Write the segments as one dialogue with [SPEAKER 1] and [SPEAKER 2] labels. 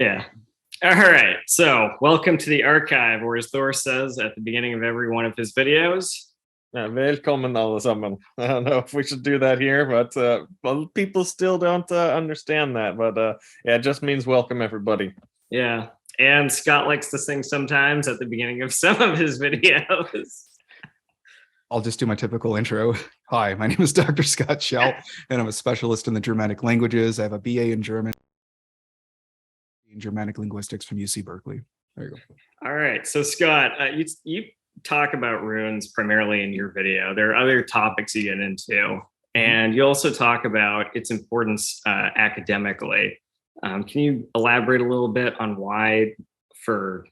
[SPEAKER 1] Yeah. All right. So welcome to the archive, or as Thor says at the beginning of every one of his videos.
[SPEAKER 2] Välkommen allesammans. I don't know if we should do that here, but well, people still don't understand that. But yeah, it just means welcome everybody.
[SPEAKER 1] Yeah. And Scott likes to sing sometimes at the beginning of some of his videos.
[SPEAKER 3] I'll just do my typical intro. Hi, my name is Dr. Scott Schell, and I'm a specialist in the Germanic languages. I have a BA in German, in Germanic linguistics from UC Berkeley. There you go.
[SPEAKER 1] All right. So Scott, you talk about runes primarily in your video. There are other topics you get into, and you also talk about its importance academically. Can you elaborate a little bit on why, for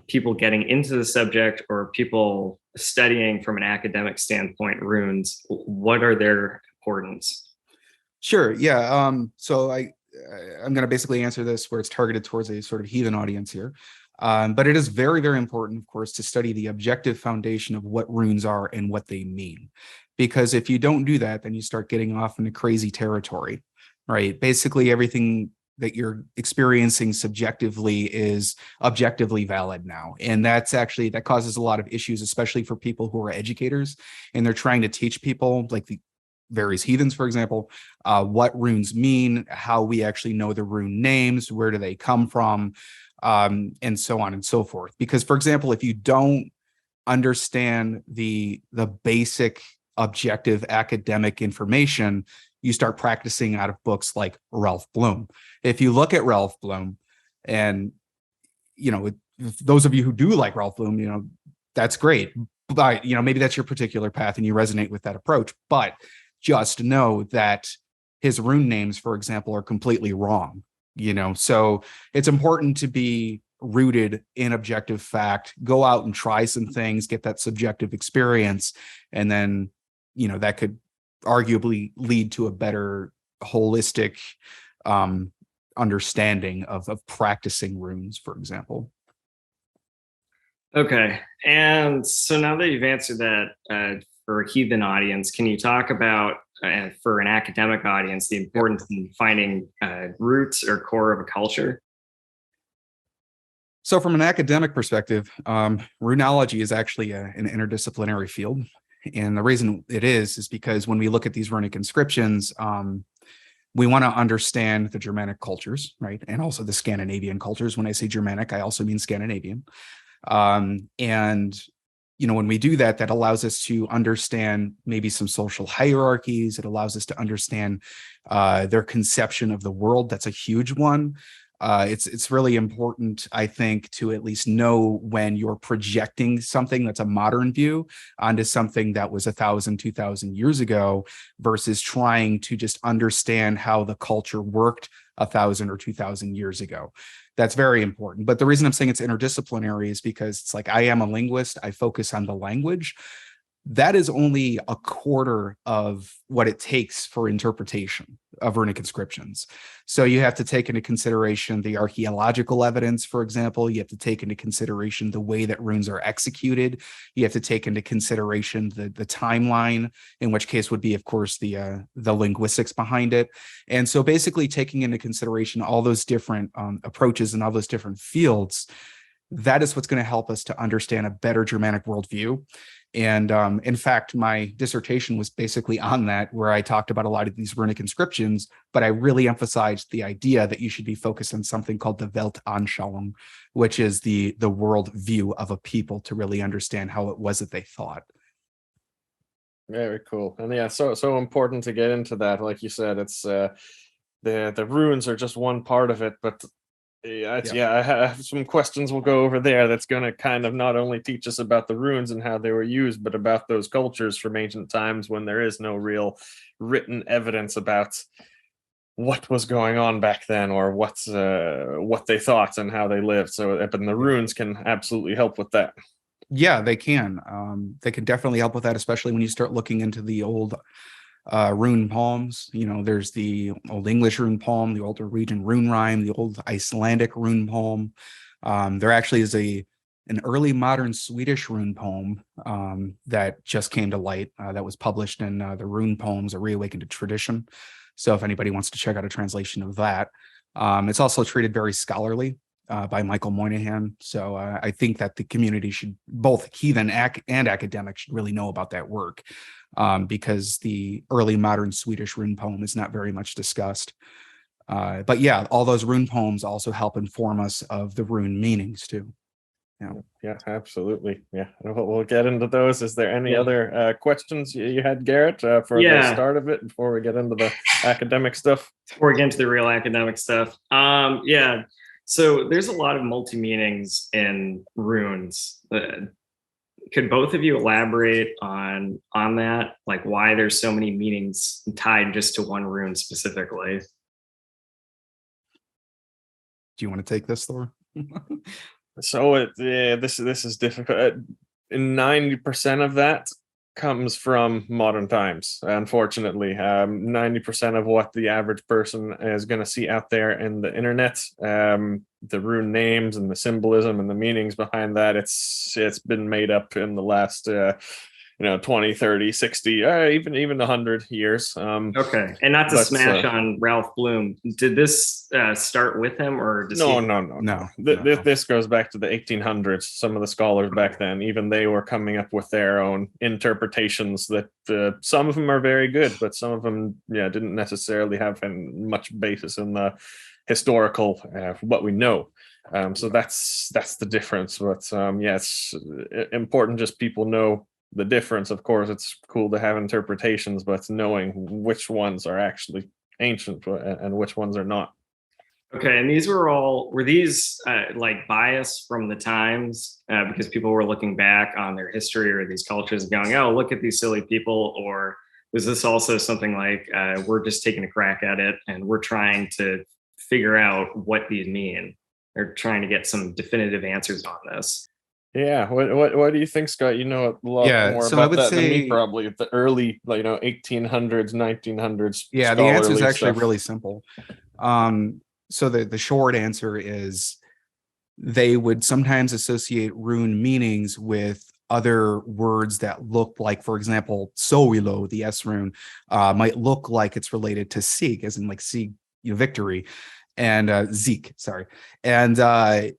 [SPEAKER 1] people getting into the subject or people studying from an academic standpoint, runes, what are their importance?
[SPEAKER 3] Sure. Yeah. So I'm going to basically answer this where it's targeted towards a sort of heathen audience here. But it is very, very important, of course, to study the objective foundation of what runes are and what they mean. Because if you don't do that, then you start getting off into crazy territory, right? Basically, everything that you're experiencing subjectively is objectively valid now. And that causes a lot of issues, especially for people who are educators and they're trying to teach people, like the various heathens, for example, what runes mean, how we actually know the rune names, where do they come from, and so on and so forth. Because, for example, if you don't understand the basic objective academic information, you start practicing out of books like Ralph Bloom. If you look at Ralph Bloom, and those of you who do like Ralph Bloom, that's great. But maybe that's your particular path and you resonate with that approach. But just know that his rune names, for example, are completely wrong. So it's important to be rooted in objective fact, go out and try some things, get that subjective experience, and then that could arguably lead to a better holistic understanding of practicing runes, for example.
[SPEAKER 1] Okay. And so now that you've answered that for a heathen audience, can you talk about, for an academic audience, the importance in finding roots or core of a culture?
[SPEAKER 3] So from an academic perspective, runology is actually an interdisciplinary field. And the reason it is because when we look at these runic inscriptions, we want to understand the Germanic cultures, right? And also the Scandinavian cultures. When I say Germanic, I also mean Scandinavian. When we do that, that allows us to understand maybe some social hierarchies. It allows us to understand their conception of the world. That's a huge one. It's really important, I think, to at least know when you're projecting something that's a modern view onto something that was 1,000, 2,000 years ago versus trying to just understand how the culture worked 1,000 or 2,000 years ago. That's very important. But the reason I'm saying it's interdisciplinary is because it's like I am a linguist. I focus on the language. That is only a quarter of what it takes for interpretation of runic inscriptions. So you have to take into consideration the archaeological evidence, for example. You have to take into consideration the way that runes are executed. You have to take into consideration the timeline, in which case would be, of course, the linguistics behind it. And so basically taking into consideration all those different approaches and all those different fields, that is what's going to help us to understand a better Germanic worldview. And in fact, my dissertation was basically on that, where I talked about a lot of these runic inscriptions, but I really emphasized the idea that you should be focused on something called the Weltanschauung, which is the world view of a people to really understand how it was that they thought.
[SPEAKER 2] Very cool. And yeah, so important to get into that. Like you said, it's the runes are just one part of it, but I have some questions we'll go over there that's going to kind of not only teach us about the runes and how they were used, but about those cultures from ancient times when there is no real written evidence about what was going on back then or what they thought and how they lived. So but the runes can absolutely help with that.
[SPEAKER 3] Yeah, they can. They can definitely help with that, especially when you start looking into the old rune poems. There's the Old English rune poem, the Old Norwegian rune rhyme, the Old Icelandic rune poem. There actually is an early modern Swedish rune poem that just came to light that was published in the Rune Poems, A Reawakened Tradition. So if anybody wants to check out a translation of that. It's also treated very scholarly by Michael Moynihan. So I think that the community should, both heathen and academic, should really know about that work, because the early modern Swedish rune poem is not very much discussed. But yeah, all those rune poems also help inform us of the rune meanings too.
[SPEAKER 2] Yeah, absolutely. Yeah, we'll get into those. Is there any other questions you had, Garret, for the start of it before we get into the academic stuff?
[SPEAKER 1] Before we get into the real academic stuff, yeah. So there's a lot of multi-meanings in runes. Could both of you elaborate on that, like why there's so many meanings tied just to one rune specifically?
[SPEAKER 3] Do you want to take this, Thor?
[SPEAKER 2] So this is difficult. 90% of that comes from modern times, unfortunately. 90% of what the average person is going to see out there in the internet, the rune names and the symbolism and the meanings behind that, it's been made up in the last 20, 30, 60, even 100 years.
[SPEAKER 1] Okay, and not to smash on Ralph Bloom, did this start with him, or does
[SPEAKER 2] No. This goes back to the 1800s. Some of the scholars back then, even they were coming up with their own interpretations that some of them are very good, but some of them didn't necessarily have much basis in the historical what we know. So that's the difference. But it's important just people know the difference. Of course, it's cool to have interpretations, but knowing which ones are actually ancient and which ones are not.
[SPEAKER 1] Okay, and were these like bias from the times because people were looking back on their history or these cultures going, oh, look at these silly people? Or was this also something like we're just taking a crack at it and we're trying to figure out what these mean? They're trying to get some definitive answers on this.
[SPEAKER 2] Yeah, what do you think, Scott? You know a lot more about that than me, probably. The early 1800s, 1900s.
[SPEAKER 3] Yeah, the answer is actually really simple. So the short answer is they would sometimes associate rune meanings with other words that look like, for example, Soilo, the S rune, might look like it's related to Sieg, as in like Sieg, victory, and Zeke, sorry. And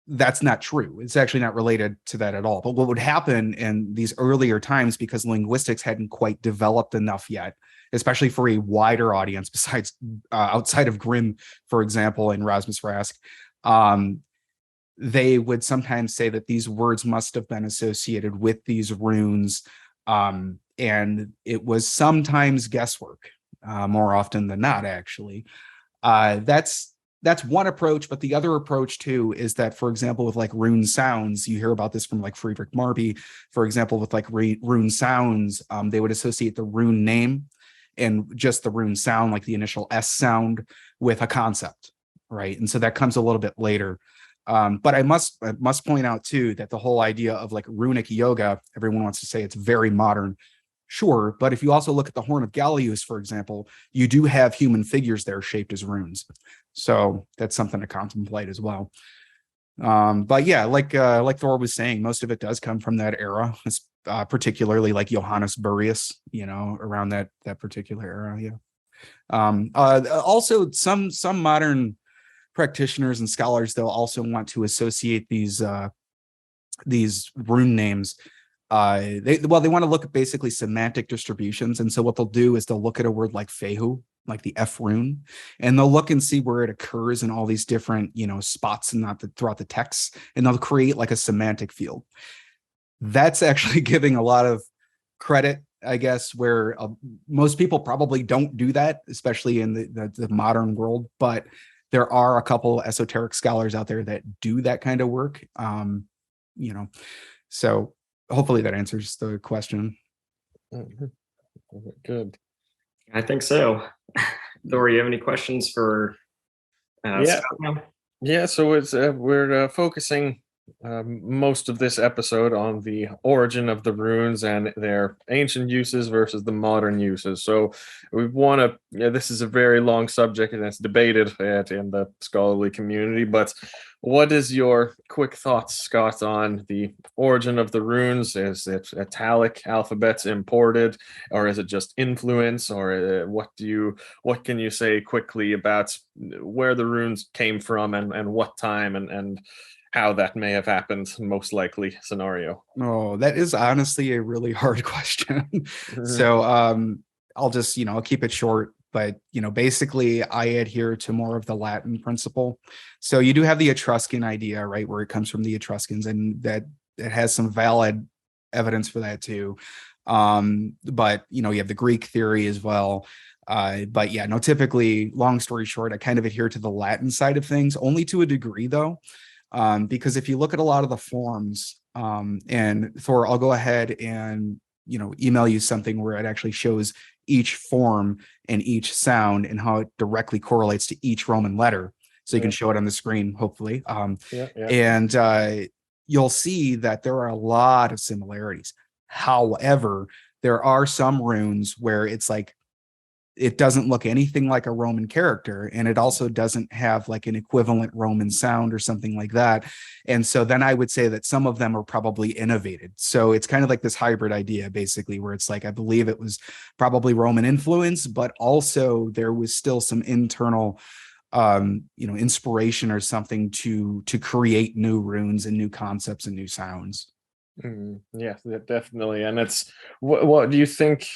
[SPEAKER 3] that's not true. It's actually not related to that at all. But what would happen in these earlier times, because linguistics hadn't quite developed enough yet, especially for a wider audience besides outside of Grimm, for example, and Rasmus Rask, they would sometimes say that these words must have been associated with these runes, and it was sometimes guesswork, more often than not, actually. That's one approach, but the other approach too is that, for example, with like rune sounds, you hear about this from like Friedrich Marby, for example, with like rune sounds, they would associate the rune name and just the rune sound, like the initial S sound, with a concept, right? And so that comes a little bit later. But I must point out too that the whole idea of like runic yoga, everyone wants to say it's very modern. Sure, but if you also look at the Horn of Gallius, for example, you do have human figures there shaped as runes. So that's something to contemplate as well. But yeah, like Thor was saying, most of it does come from that era, particularly like Johannes Burius, around that particular era. Yeah. Also, some modern practitioners and scholars, they'll also want to associate these rune names. They want to look at basically semantic distributions. And so what they'll do is they'll look at a word like fehu, like the F rune, and they'll look and see where it occurs in all these different, spots and throughout the text, and they'll create like a semantic field. That's actually giving a lot of credit, I guess, where most people probably don't do that, especially in the modern world. But there are a couple esoteric scholars out there that do that kind of work. So hopefully that answers the question.
[SPEAKER 2] Good.
[SPEAKER 1] I think so. Thor, you have any questions for Scott now?
[SPEAKER 2] Yeah, so we're focusing most of this episode on the origin of the runes and their ancient uses versus the modern uses. So we want to, this is a very long subject and it's debated in the scholarly community, but What is your quick thoughts, Scott, on the origin of the runes? Is it italic alphabets imported, or is it just influence, or what can you say quickly about where the runes came from and what time and how that may have happened, most likely scenario?
[SPEAKER 3] Oh, that is honestly a really hard question.
[SPEAKER 2] Mhm.
[SPEAKER 3] So I'll just, I'll keep it short, but basically I adhere to more of the Latin principle. So you do have the Etruscan idea, right, where it comes from the Etruscans, and that it has some valid evidence for that too. But you have the Greek theory as well. But yeah, no, typically, long story short, I kind of adhere to the Latin side of things, only to a degree though. Because if you look at a lot of the forms, and Thor, I'll go ahead and email you something where it actually shows each form and each sound and how it directly correlates to each Roman letter. So you can show it on the screen, hopefully.
[SPEAKER 2] Yeah.
[SPEAKER 3] And you'll see that there are a lot of similarities. However, there are some runes where it's like it doesn't look anything like a Roman character, and it also doesn't have like an equivalent Roman sound or something like that. And so then I would say that some of them are probably innovated. So it's kind of like this hybrid idea, basically, where it's like I believe it was probably Roman influence, but also there was still some internal inspiration or something to create new runes and new concepts and new sounds.
[SPEAKER 2] Yeah, definitely. And it's what do you think?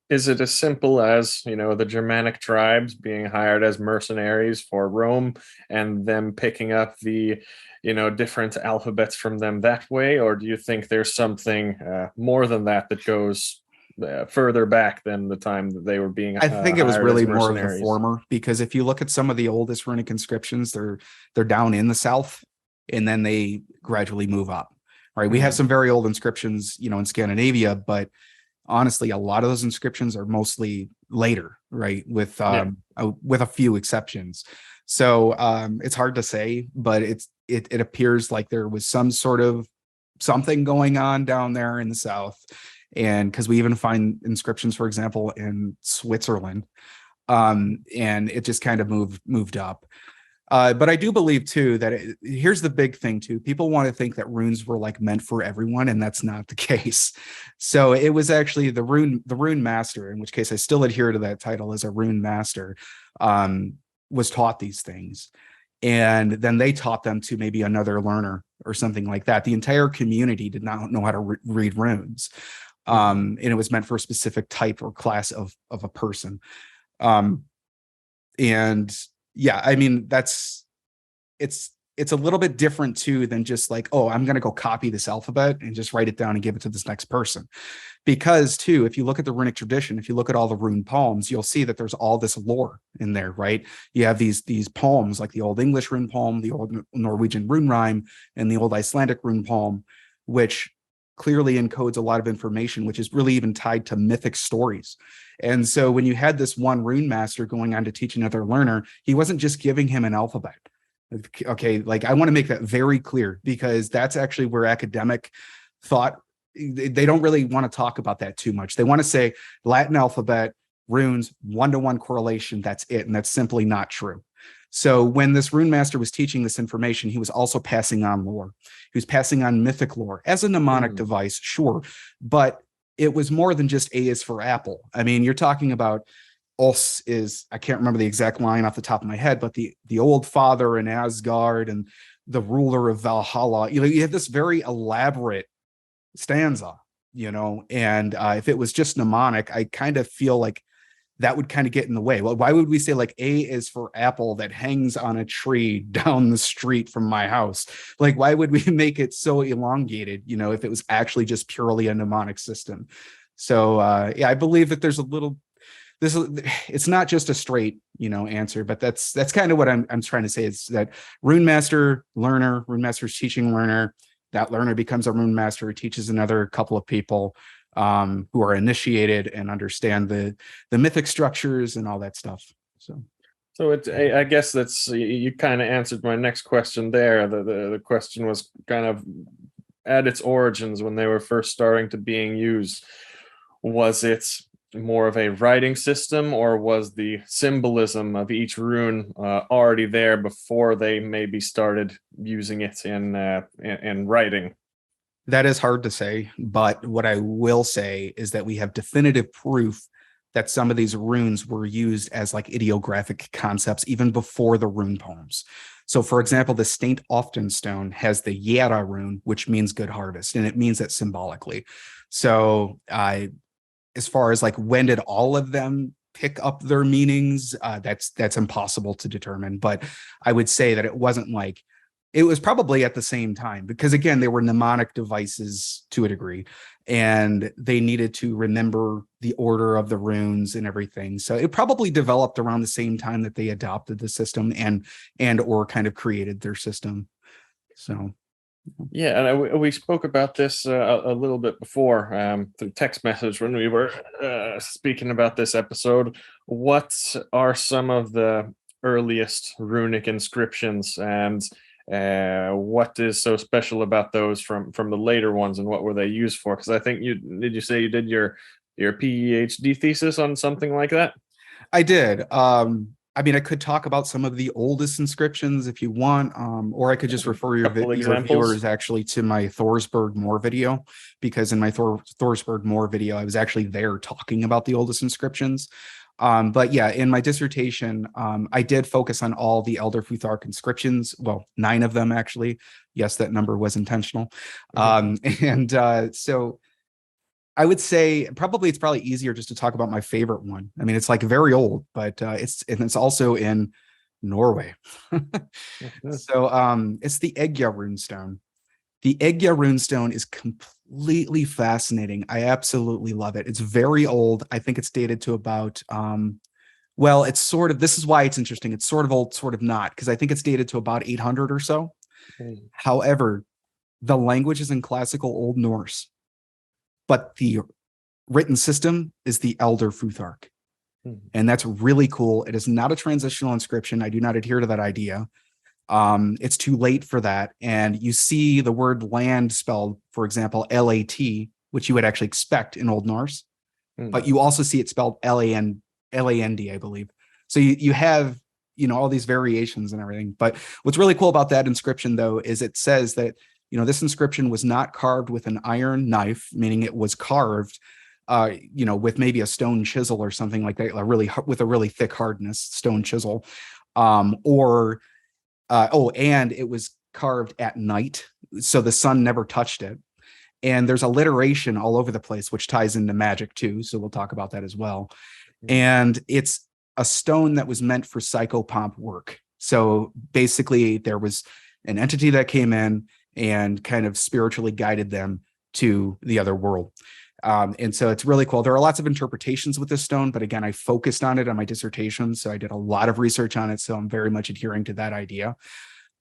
[SPEAKER 2] Is it as simple as, the Germanic tribes being hired as mercenaries for Rome and them picking up the, different alphabets from them that way? Or do you think there's something more than that that goes further back than the time that they were being
[SPEAKER 3] I think it was
[SPEAKER 2] hired as
[SPEAKER 3] really more of the
[SPEAKER 2] mercenaries?
[SPEAKER 3] former, because if you look at some of the oldest runic inscriptions, they're down in the south, and then they gradually move up. Right. We have some very old inscriptions, in Scandinavia, but honestly, a lot of those inscriptions are mostly later, right? With a few exceptions. So it's hard to say, but it appears like there was some sort of something going on down there in the south. And because we even find inscriptions, for example, in Switzerland, and it just kind of moved up. But I do believe too that here's the big thing too. People want to think that runes were like meant for everyone, and that's not the case. So it was actually the rune master, in which case I still adhere to that title as a rune master, was taught these things. And then they taught them to maybe another learner or something like that. The entire community did not know how to read runes. And it was meant for a specific type or class of a person. And yeah, I mean, it's a little bit different too than just like, oh, I'm going to go copy this alphabet and just write it down and give it to this next person. Because too, if you look at the runic tradition, if you look at all the rune poems, you'll see that there's all this lore in there, right? You have these poems like the Old English rune poem, the Old Norwegian rune rhyme, and the Old Icelandic rune poem, which clearly encodes a lot of information, which is really even tied to mythic stories. And so when you had this one rune master going on to teach another learner, he wasn't just giving him an alphabet. Okay, like I want to make that very clear, because that's actually where academic thought, they don't really want to talk about that too much. They want to say Latin alphabet, runes, one-to-one correlation, that's it. And that's simply not true. So when this rune master was teaching this information, he was also passing on lore. He was passing on mythic lore as a mnemonic device, sure, but it was more than just A is for apple. I mean, you're talking about Os is, I can't remember the exact line off the top of my head, but the old father in Asgard and the ruler of Valhalla. You have this very elaborate stanza, and if it was just mnemonic, I kind of feel like that would kind of get in the way. Well, why would we say like A is for apple that hangs on a tree down the street from my house? Like, why would we make it so elongated, if it was actually just purely a mnemonic system? So yeah, I believe that there's a little, it's not just a straight, answer, but that's kind of what I'm trying to say, is that rune master, learner, rune master's teaching learner, that learner becomes a rune master who teaches another couple of people who are initiated and understand the mythic structures and all that stuff. So
[SPEAKER 2] I guess that's, you kind of answered my next question there. The question was kind of at its origins when they were first starting to being used. Was it more of a writing system, or was the symbolism of each rune already there before they maybe started using it in writing?
[SPEAKER 3] That is hard to say, but what I will say is that we have definitive proof that some of these runes were used as like ideographic concepts even before the rune poems. So, for example, the St. Often stone has the Yara rune, which means good harvest, and it means that symbolically. So, as far as like when did all of them pick up their meanings, that's impossible to determine. But I would say that it wasn't like, it was probably at the same time, because again, they were mnemonic devices to a degree, and they needed to remember the order of the runes and everything. So it probably developed around the same time that they adopted the system and or kind of created their system. So
[SPEAKER 2] yeah, and we spoke about this a little bit before through text message when we were speaking about this episode. What are some of the earliest runic inscriptions, and what is so special about those from the later ones, and what were they used for? Because I think you say you did your PhD thesis on something like that?
[SPEAKER 3] I did. I mean, I could talk about some of the oldest inscriptions if you want, or I could just refer your viewers actually to my Thorsberg Moor video, because in my Thorsberg Moor video, I was actually there talking about the oldest inscriptions. But yeah, in my dissertation, I did focus on all the Elder Futhark inscriptions. Well, 9 of them, actually. Yes, that number was intentional. So I would say it's probably easier just to talk about my favorite one. I mean, it's like very old, but it's also in Norway. So it's the Egya runestone. The Egya runestone is completely fascinating. I absolutely love it. It's very old. I think it's dated to about well, it's sort of, this is why it's interesting. It's sort of old, sort of not, because I think it's dated to about 800 or so. However, the language is in classical Old Norse, but the written system is the Elder Futhark. And that's really cool. It is not a transitional inscription. I do not adhere to that idea. It's too late for that. And you see the word land spelled, for example, L-A-T, which you would actually expect in Old Norse, but you also see it spelled L-A-N-D, I believe. So you have, all these variations and everything. But what's really cool about that inscription, though, is it says that, this inscription was not carved with an iron knife, meaning it was carved, with maybe a stone chisel or something like that, with a really thick hardness stone chisel, and it was carved at night, so the sun never touched it. And there's alliteration all over the place, which ties into magic too. So we'll talk about that as well. And it's a stone that was meant for psychopomp work. So basically, there was an entity that came in and kind of spiritually guided them to the other world. And so it's really cool. There are lots of interpretations with this stone, but again, I focused on it on my dissertation. So I did a lot of research on it. So I'm very much adhering to that idea.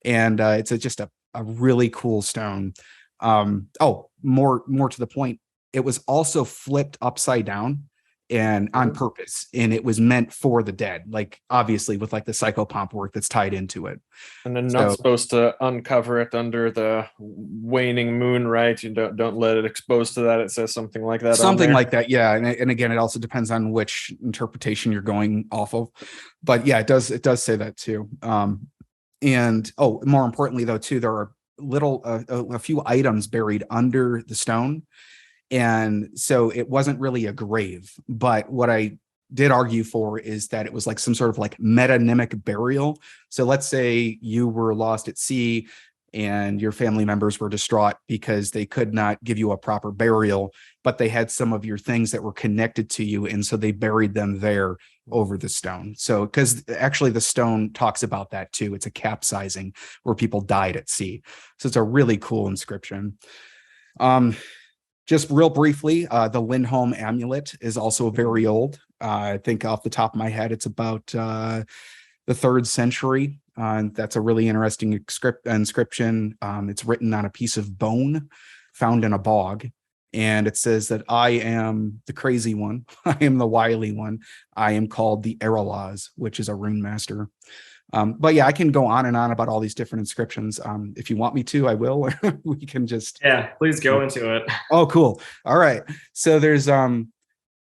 [SPEAKER 3] And it's just a really cool stone. More to the point, it was also flipped upside down and on purpose, and it was meant for the dead, like obviously with like the psychopomp work that's tied into it.
[SPEAKER 2] And then not supposed to uncover it under the waning moon, right? You don't let it expose to that. It says something like that.
[SPEAKER 3] Something like that, yeah. And again, it also depends on which interpretation you're going off of. But yeah, it does say that too. And more importantly, though, too, there are a few items buried under the stone. And so it wasn't really a grave, but what I did argue for is that it was like some sort of like metonymic burial. So let's say you were lost at sea and your family members were distraught because they could not give you a proper burial, but they had some of your things that were connected to you. And so they buried them there over the stone. So, because actually the stone talks about that too. It's a capsizing where people died at sea. So it's a really cool inscription. Just real briefly, the Lindholm amulet is also very old. I think off the top of my head, it's about the 3rd century. That's a really interesting inscription. It's written on a piece of bone found in a bog. And it says that I am the crazy one. I am the wily one. I am called the Erelaz, which is a rune master. But yeah, I can go on and on about all these different inscriptions. If you want me to, I will. We can just...
[SPEAKER 1] Yeah, please go into it.
[SPEAKER 3] Oh, cool. All right. So there's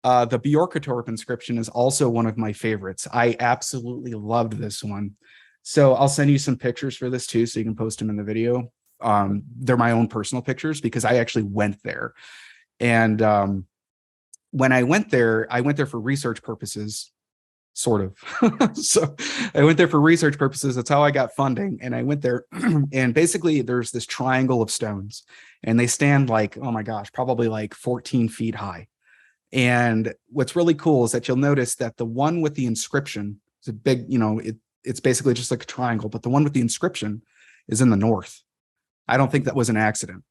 [SPEAKER 3] The Bjorkatorp inscription is also one of my favorites. I absolutely loved this one. So I'll send you some pictures for this too, so you can post them in the video. They're my own personal pictures because I actually went there. And when I went there for research purposes, sort of. So I went there for research purposes. That's how I got funding. And I went there and basically there's this triangle of stones and they stand like, oh my gosh, probably like 14 feet high. And what's really cool is that you'll notice that the one with the inscription is a big, it's basically just like a triangle, but the one with the inscription is in the north. I don't think that was an accident.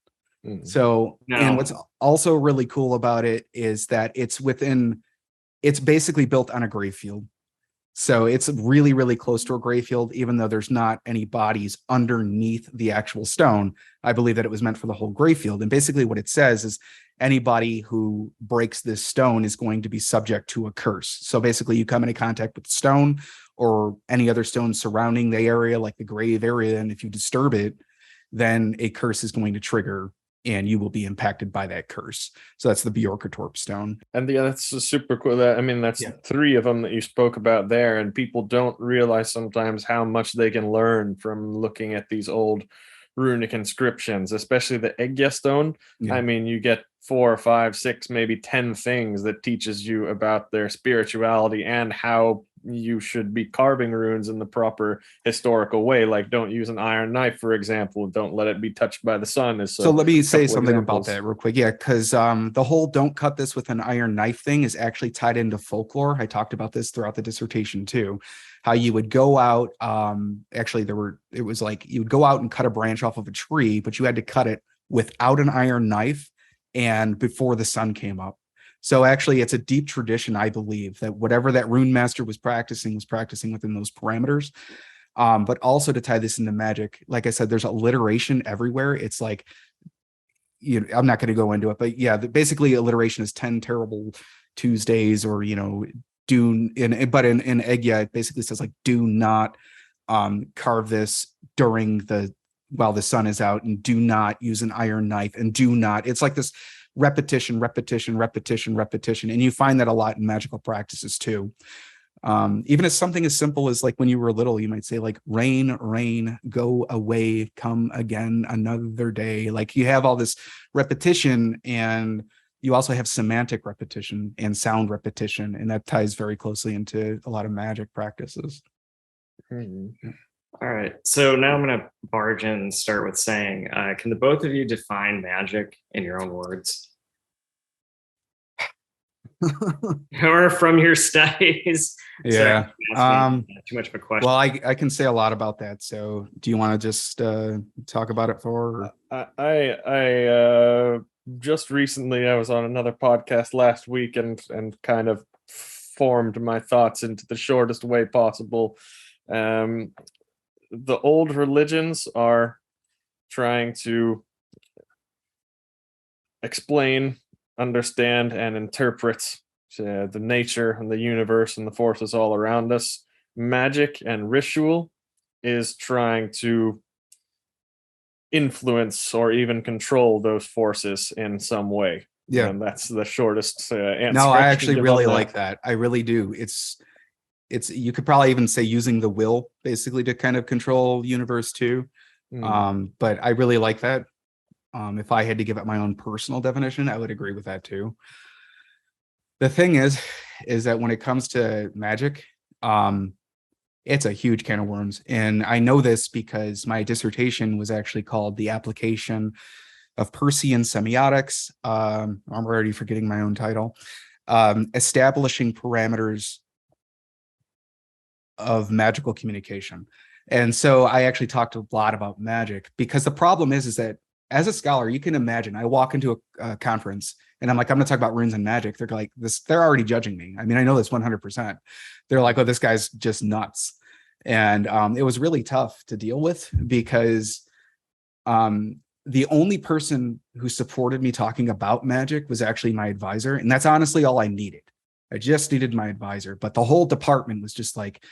[SPEAKER 3] So, no. And what's also really cool about it is that it's basically built on a grave field. So it's really, really close to a grave field, even though there's not any bodies underneath the actual stone. I believe that it was meant for the whole grave field. And basically what it says is anybody who breaks this stone is going to be subject to a curse. So basically you come into contact with the stone or any other stone surrounding the area, like the grave area. And if you disturb it, then a curse is going to trigger and you will be impacted by that curse. So that's the Bjorkatorp stone.
[SPEAKER 2] And yeah, that's super cool. That's 3 of them that you spoke about there. And people don't realize sometimes how much they can learn from looking at these old runic inscriptions, especially the Egya stone. Yeah. I mean, you get 4 or 5, 6, maybe 10 things that teaches you about their spirituality and how you should be carving runes in the proper historical way. Like, don't use an iron knife, for example. Don't let it be touched by the sun. So
[SPEAKER 3] let me say something about that real quick. Yeah, because the whole "don't cut this with an iron knife" thing is actually tied into folklore. I talked about this throughout the dissertation too. How you would go out. It was like you would go out and cut a branch off of a tree, but you had to cut it without an iron knife and before the sun came up. So actually, it's a deep tradition, I believe, that whatever that rune master was practicing within those parameters. But also to tie this into magic, like I said, there's alliteration everywhere. It's like, I'm not going to go into it, but yeah, basically alliteration is 10 terrible Tuesdays, or but in Egya, it basically says like, do not carve this while the sun is out, and do not use an iron knife, and do not. It's like this repetition, and you find that a lot in magical practices too. Even as something as simple as like when you were little, you might say like, rain, rain, go away, come again another day. Like you have all this repetition, and you also have semantic repetition and sound repetition, and that ties very closely into a lot of magic practices.
[SPEAKER 1] All right, so now I'm going to barge in and start with saying, can the both of you define magic in your own words? Or from your studies?
[SPEAKER 3] Yeah.
[SPEAKER 1] Too much of a question.
[SPEAKER 3] Well, I can say a lot about that. So do you want to just talk about it, Thor?
[SPEAKER 2] I just recently, I was on another podcast last week and kind of formed my thoughts into the shortest way possible. The old religions are trying to explain, understand, and interpret the nature and the universe and the forces all around us. Magic and ritual is trying to influence or even control those forces in some way.
[SPEAKER 3] Yeah,
[SPEAKER 2] and that's the shortest answer.
[SPEAKER 3] No, I actually really like that. I really do. It's you could probably even say using the will basically to kind of control universe too. But I really like that. If I had to give it my own personal definition, I would agree with that too. The thing is that when it comes to magic, it's a huge can of worms. And I know this because my dissertation was actually called The Application of Persian Semiotics. I'm already forgetting my own title. Establishing parameters of magical communication. And so I actually talked a lot about magic, because the problem is that as a scholar, you can imagine, I walk into a conference and I'm like, I'm going to talk about runes and magic. They're like, they're already judging me. I mean, I know this 100%. They're like, oh, this guy's just nuts. And it was really tough to deal with, because the only person who supported me talking about magic was actually my advisor. And that's honestly all I needed. I just needed my advisor, but the whole department was just like,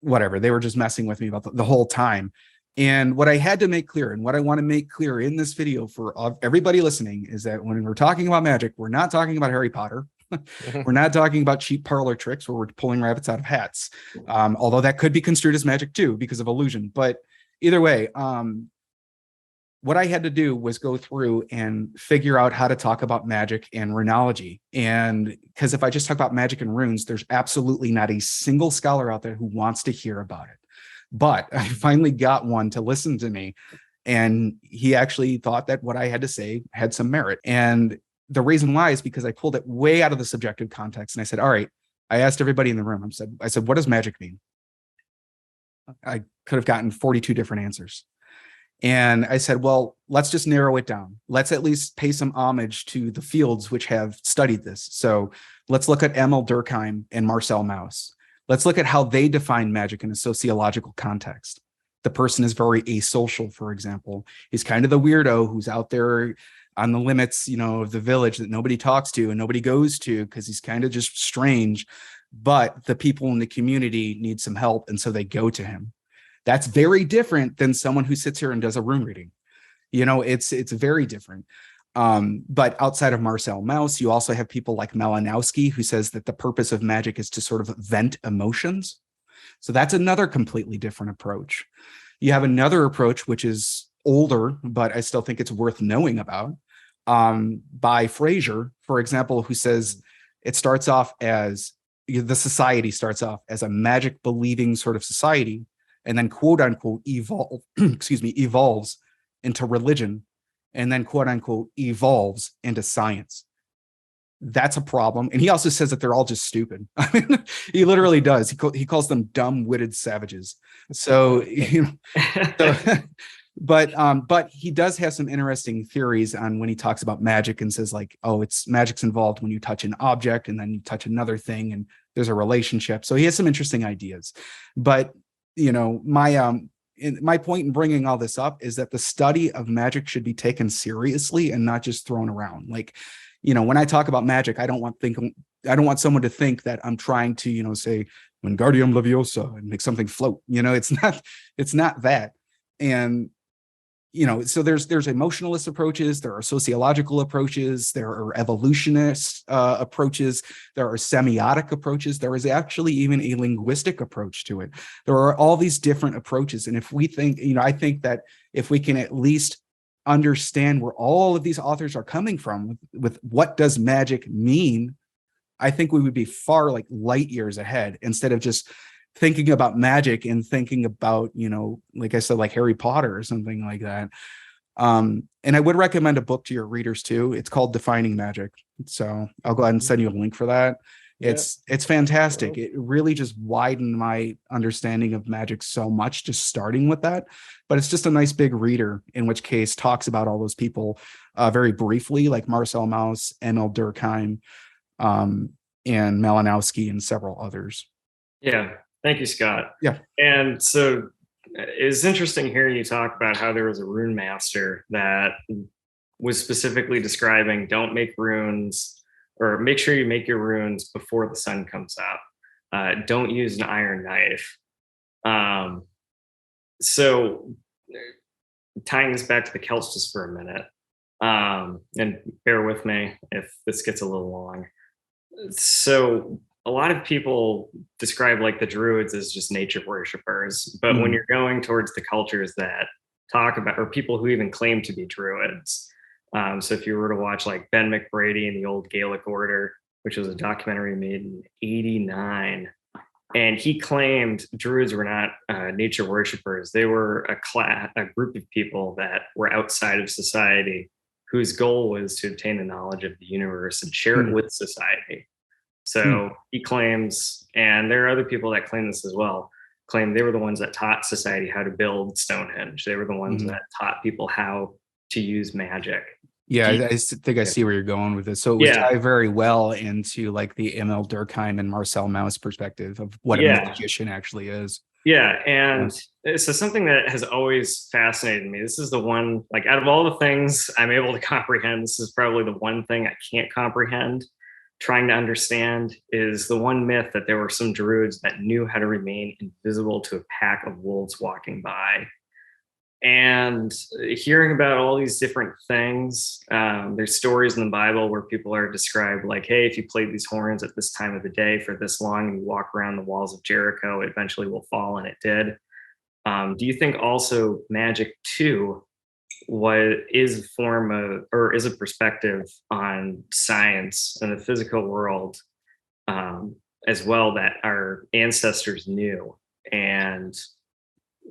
[SPEAKER 3] whatever. They were just messing with me about the whole time. And what I had to make clear, and what I want to make clear in this video for everybody listening, is that when we're talking about magic, we're not talking about Harry Potter. We're not talking about cheap parlor tricks where we're pulling rabbits out of hats. Although that could be construed as magic too, because of illusion. But either way, what I had to do was go through and figure out how to talk about magic and runology. And because if I just talk about magic and runes, there's absolutely not a single scholar out there who wants to hear about it. But I finally got one to listen to me. And he actually thought that what I had to say had some merit. And the reason why is because I pulled it way out of the subjective context. And I said, all right, I asked everybody in the room, I said, what does magic mean? I could have gotten 42 different answers. And I said, well, let's just narrow it down. Let's at least pay some homage to the fields which have studied this. So let's look at Emil Durkheim and Marcel Mauss. Let's look at how they define magic in a sociological context. The person is very asocial, for example. He's kind of the weirdo who's out there on the limits, of the village that nobody talks to and nobody goes to because he's kind of just strange. But the people in the community need some help, and so they go to him. That's very different than someone who sits here and does a rune reading. It's very different. But outside of Marcel Mauss, you also have people like Malinowski, who says that the purpose of magic is to sort of vent emotions. So that's another completely different approach. You have another approach, which is older, but I still think it's worth knowing about, by Fraser, for example, who says it starts off as the society starts off as a magic believing sort of society, and then quote unquote evolves into religion, and then quote unquote evolves into science. That's a problem. And he also says that they're all just stupid. I mean, he literally does. He calls them dumb-witted savages. So, but he does have some interesting theories on when he talks about magic and says like, oh, magic's involved when you touch an object and then you touch another thing and there's a relationship. So he has some interesting ideas. But my point in bringing all this up is that the study of magic should be taken seriously and not just thrown around. Like, when I talk about magic, I don't want someone to think that I'm trying to, say Wingardium Leviosa and make something float. It's not that. And, so there's emotionalist approaches, there are sociological approaches, there are evolutionist approaches, there are semiotic approaches, there is actually even a linguistic approach to it. There are all these different approaches. And if we think, I think that if we can at least understand where all of these authors are coming from with what does magic mean, I think we would be far like light years ahead, instead of just thinking about magic and thinking about, like I said, like Harry Potter or something like that. And I would recommend a book to your readers too. It's called Defining Magic. So I'll go ahead and send you a link for that. It's fantastic. It really just widened my understanding of magic so much, just starting with that. But it's just a nice big reader, in which case talks about all those people very briefly, like Marcel Mauss, Emil Durkheim, and Malinowski, and several others.
[SPEAKER 1] Yeah. Thank you, Scott.
[SPEAKER 3] Yeah.
[SPEAKER 1] And so it's interesting hearing you talk about how there was a rune master that was specifically describing don't make runes, or make sure you make your runes before the sun comes up. Don't use an iron knife. So tying this back to the Celts just for a minute, and bear with me if this gets a little long. So a lot of people describe like the Druids as just nature worshipers, but when you're going towards the cultures that talk about, or people who even claim to be Druids, so if you were to watch like Ben McBrady and the Old Gaelic Order, which was a documentary made in '89, and he claimed Druids were not nature worshipers. They were a group of people that were outside of society, whose goal was to obtain the knowledge of the universe and share it with society. So he claims, and there are other people that claim this as well, claim they were the ones that taught society how to build Stonehenge. They were the ones that taught people how to use magic.
[SPEAKER 3] Yeah, I think I see where you're going with this. So it would tie very well into like the Emil Durkheim and Marcel Mauss perspective of what a magician actually is.
[SPEAKER 1] Yeah, and so something that has always fascinated me, this is the one, like out of all the things I'm able to comprehend, this is probably the one thing I can't comprehend. Trying to understand is the one myth that there were some Druids that knew how to remain invisible to a pack of wolves walking by. And hearing about all these different things, there's stories in the Bible where people are described like, hey, if you played these horns at this time of the day for this long and you walk around the walls of Jericho, it eventually will fall, and it did. Do you think also magic too is a form of, or is a perspective on science and the physical world as well, that our ancestors knew? And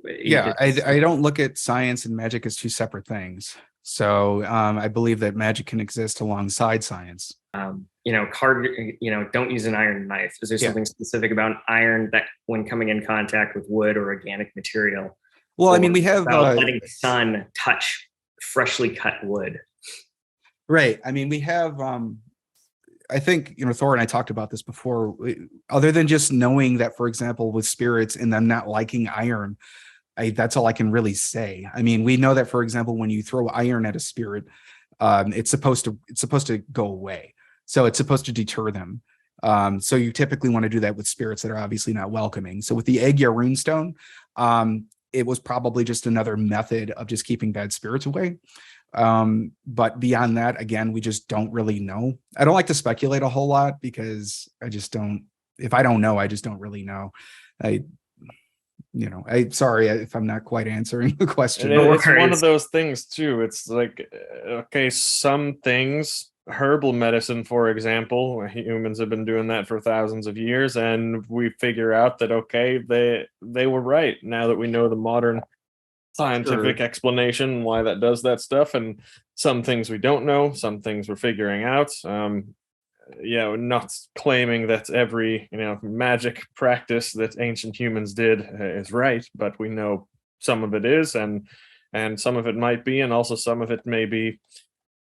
[SPEAKER 3] yeah, I don't look at science and magic as two separate things. So I believe that magic can exist alongside science.
[SPEAKER 1] Don't use an iron knife. Is there something specific about iron that when coming in contact with wood or organic material?
[SPEAKER 3] Well, I mean, we have
[SPEAKER 1] letting the sun touch freshly cut wood.
[SPEAKER 3] Right. I mean, we have, I think, Thor and I talked about this before, other than just knowing that, for example, with spirits and them not liking iron, that's all I can really say. I mean, we know that, for example, when you throw iron at a spirit, it's supposed to go away. So it's supposed to deter them. So you typically want to do that with spirits that are obviously not welcoming. So with the Aegir runestone, it was probably just another method of just keeping bad spirits away. But beyond that, again, we just don't really know. I don't like to speculate a whole lot because if I don't know, I just don't really know. Sorry if I'm not quite answering the question.
[SPEAKER 2] It's one of those things too. It's like, okay, some things, herbal medicine, for example, humans have been doing that for thousands of years, and we figure out that, okay, they were right now that we know the modern scientific explanation why that does that stuff. And some things we don't know, some things we're figuring out. Not claiming that every magic practice that ancient humans did is right, but we know some of it is, and some of it might be, and also some of it may be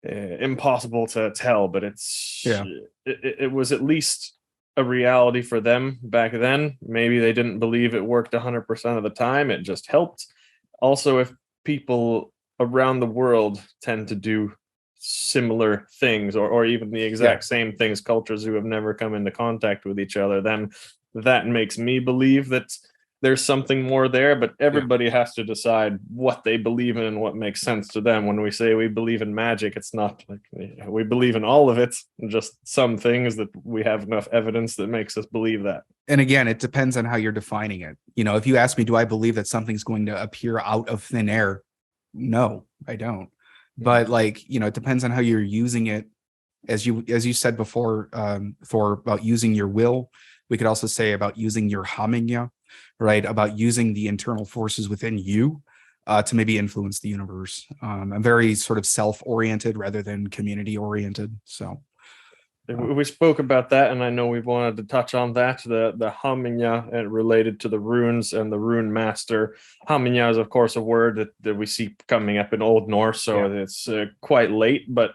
[SPEAKER 2] impossible to tell. But it was at least a reality for them back then. Maybe they didn't believe it worked 100% of the time. It just helped. Also, if people around the world tend to do similar things, or even the exact same things, cultures who have never come into contact with each other, then that makes me believe that there's something more there. But everybody has to decide what they believe in and what makes sense to them. When we say we believe in magic, it's not like we believe in all of it, just some things that we have enough evidence that makes us believe that.
[SPEAKER 3] And again, it depends on how you're defining it. If you ask me, do I believe that something's going to appear out of thin air? No, I don't. But it depends on how you're using it. As you said before, Thor, about using your will. We could also say about using your hamingya, right? About using the internal forces within you to maybe influence the universe. I'm very sort of self-oriented rather than community-oriented. So
[SPEAKER 2] we spoke about that, and I know we wanted to touch on that, the hamingya related to the runes and the rune master. Hamingya is, of course, a word that we see coming up in Old Norse, so it's quite late. But